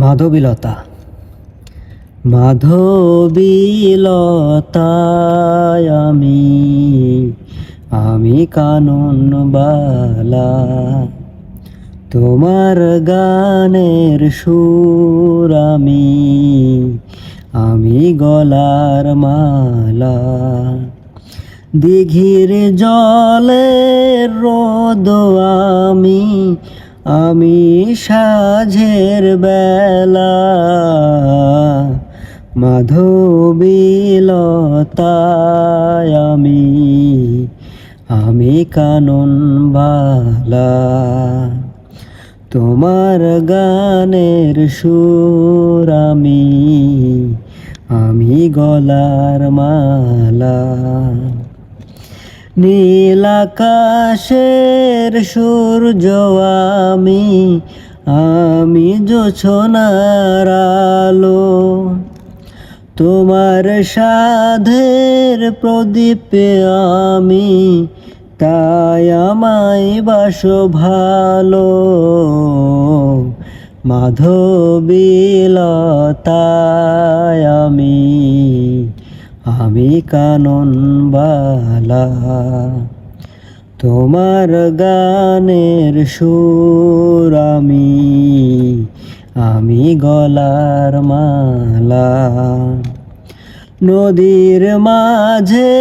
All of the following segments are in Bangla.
মাধবীলতা। মাধবীলতায় আমি কানন বালা, তোমার গানের সুর আমি গলার মালা। দিঘির জলের রোদ আমি সাঝের বেলা, মাধবীলতায় আমি কানন বালা, তোমার গানের সুর আমি গলার মালা। নীল আকাশের সূর্য আমি জোছনার আলো, তোমার সাধের প্রদীপে তাই আমায় বাসো ভালো। মাধবীলতায় আমি কানন বালা, তোমার গানের সুর আমি গলার মালা। নদীর মাঝে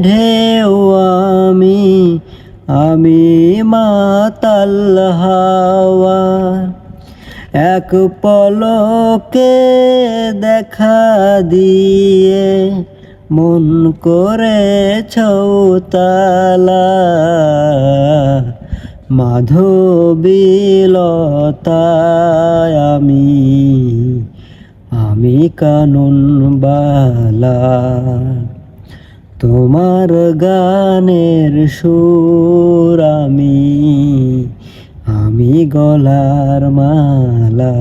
ঢেউ আমি মাতাল হাওয়া, এক পলকে দেখা দিয়ে মন করেছ তালা। মাধবীলতায় আমি কানন বালা, তোমার গানের সুর আমি গলার মালা।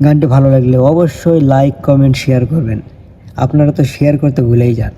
গানটি ভালো লাগলে অবশ্যই লাইক, কমেন্ট, শেয়ার করবেন। আপনারা তো শেয়ার করতে ভুলেই যান।